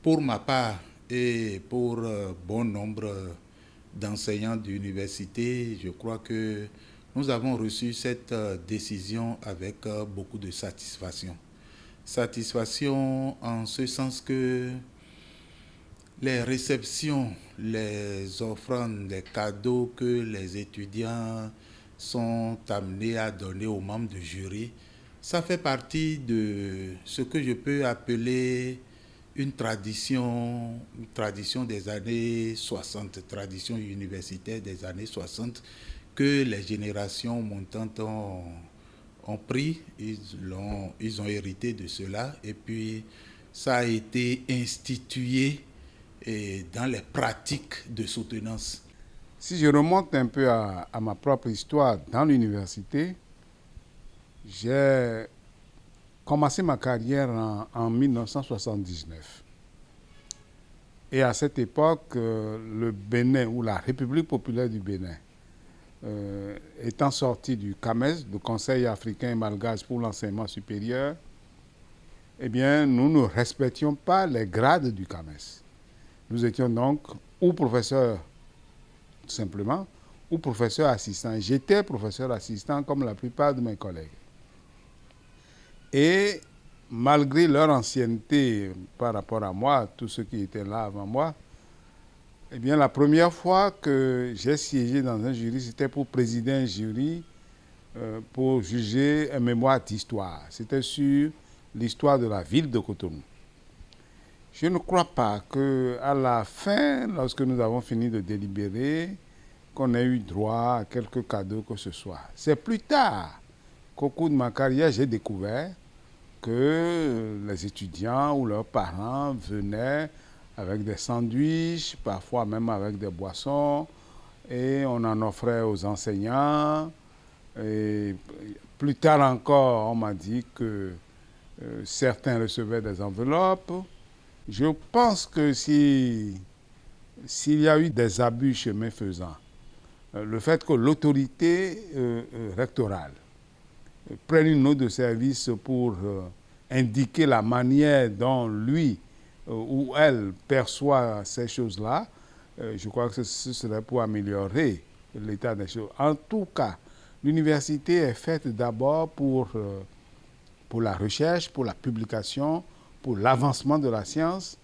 Pour ma part et pour bon nombre d'enseignants d'université, je crois que nous avons reçu cette décision avec beaucoup de satisfaction. Satisfaction en ce sens que les réceptions, les offrandes, les cadeaux que les étudiants sont amenés à donner aux membres du jury, ça fait partie de ce que je peux appeler une tradition des années 60, tradition universitaire des années 60, que les générations montantes ont pris, ils ont hérité de cela, et puis ça a été institué dans les pratiques de soutenance. Si je remonte un peu à ma propre histoire dans l'université, j'ai commencé ma carrière en 1979. Et à cette époque, le Bénin, ou la République populaire du Bénin, étant sorti du CAMES, le Conseil africain et malgache pour l'enseignement supérieur, eh bien, nous ne respections pas les grades du CAMES. Nous étions donc ou professeurs, tout simplement, ou professeurs assistants. J'étais professeur assistant comme la plupart de mes collègues. Et malgré leur ancienneté par rapport à moi, tous ceux qui étaient là avant moi, eh bien, la première fois que j'ai siégé dans un jury, c'était pour présider un jury pour juger un mémoire d'histoire. C'était sur l'histoire de la ville de Cotonou. Je ne crois pas qu'à la fin, lorsque nous avons fini de délibérer, qu'on ait eu droit à quelques cadeaux que ce soit. C'est plus tard qu'au cours de ma carrière, j'ai découvert que les étudiants ou leurs parents venaient avec des sandwichs, parfois même avec des boissons, et on en offrait aux enseignants. Et plus tard encore, on m'a dit que certains recevaient des enveloppes. Je pense que s'il y a eu des abus chemin faisant, le fait que l'autorité rectorale prenne une note de service pour indiquer la manière dont lui ou elle perçoit ces choses-là, je crois que ce serait pour améliorer l'état des choses. En tout cas, l'université est faite d'abord pour la recherche, pour la publication, pour l'avancement de la science.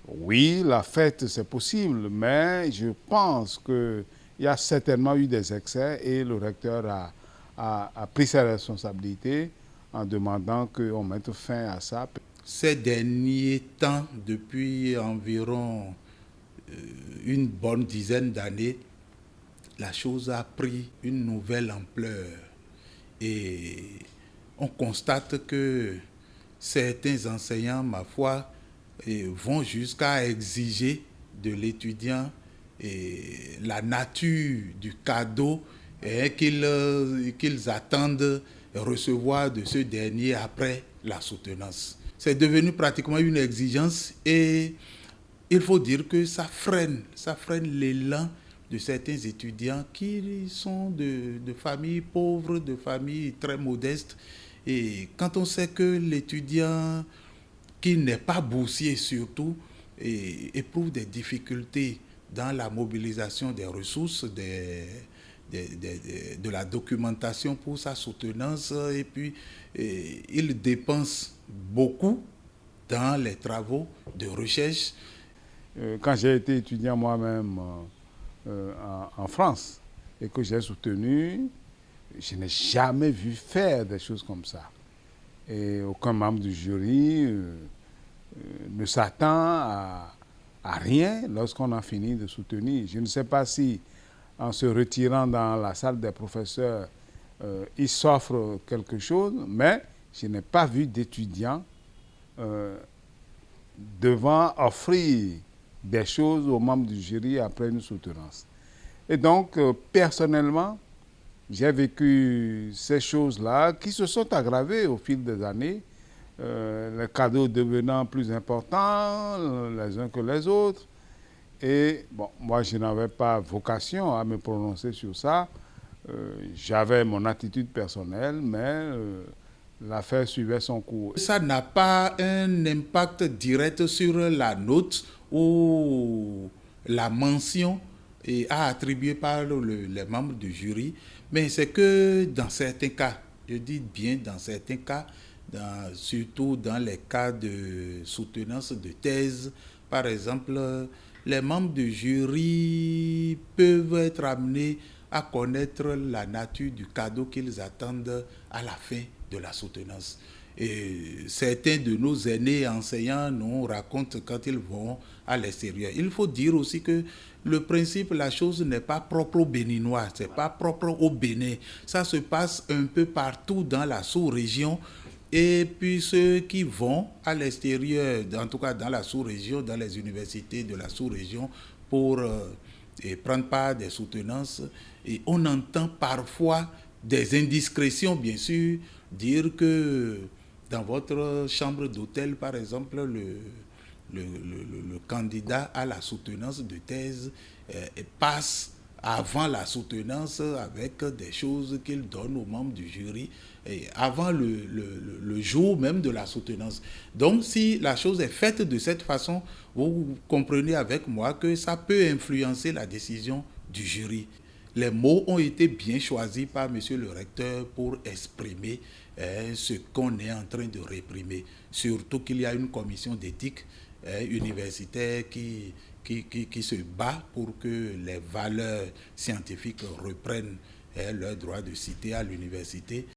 Oui, la fête, c'est possible, mais je pense qu'il y a certainement eu des excès et le recteur a pris ses responsabilités en demandant qu'on mette fin à ça. Ces derniers temps, depuis environ une bonne dizaine d'années, la chose a pris une nouvelle ampleur et on constate que certains enseignants, ma foi, vont jusqu'à exiger de l'étudiant la nature du cadeau qu'ils attendent recevoir de ce dernier après la soutenance. C'est devenu pratiquement une exigence et il faut dire que ça freine l'élan de certains étudiants qui sont de familles pauvres, de familles très modestes. Et quand on sait que l'étudiant qui n'est pas boursier surtout éprouve des difficultés dans la mobilisation des ressources, de la documentation pour sa soutenance, et puis il dépense beaucoup dans les travaux de recherche. Quand j'ai été étudiant moi-même en France et que j'ai soutenu, je n'ai jamais vu faire des choses comme ça. Et aucun membre du jury ne s'attend à rien lorsqu'on a fini de soutenir. Je ne sais pas si, en se retirant dans la salle des professeurs, il s'offre quelque chose, mais je n'ai pas vu d'étudiants devant offrir des choses aux membres du jury après une soutenance. Et donc, personnellement, j'ai vécu ces choses-là qui se sont aggravées au fil des années, les cadeaux devenant plus importants les uns que les autres. Et bon, moi, je n'avais pas vocation à me prononcer sur ça. J'avais mon attitude personnelle, mais l'affaire suivait son cours. Ça n'a pas un impact direct sur la note ou la mention à attribuer par les membres du jury, mais c'est que dans certains cas, je dis bien dans certains cas, surtout dans les cas de soutenance de thèse, par exemple, les membres du jury peuvent être amenés à connaître la nature du cadeau qu'ils attendent à la fin de la soutenance. Et certains de nos aînés enseignants nous racontent quand ils vont à l'extérieur. Il faut dire aussi que le principe, la chose n'est pas propre aux Béninois, c'est pas propre au Bénin. Ça se passe un peu partout dans la sous-région. Et puis ceux qui vont à l'extérieur, en tout cas dans la sous-région, dans les universités de la sous-région, pour prendre part à des soutenances, et on entend parfois des indiscrétions, bien sûr, dire que dans votre chambre d'hôtel, par exemple, le candidat à la soutenance de thèse passe avant la soutenance avec des choses qu'il donne aux membres du jury, et avant le jour même de la soutenance. Donc, si la chose est faite de cette façon, vous comprenez avec moi que ça peut influencer la décision du jury. Les mots ont été bien choisis par monsieur le recteur pour exprimer ce qu'on est en train de réprimer. Surtout qu'il y a une commission d'éthique universitaire qui se bat pour que les valeurs scientifiques reprennent leur droit de citer à l'université.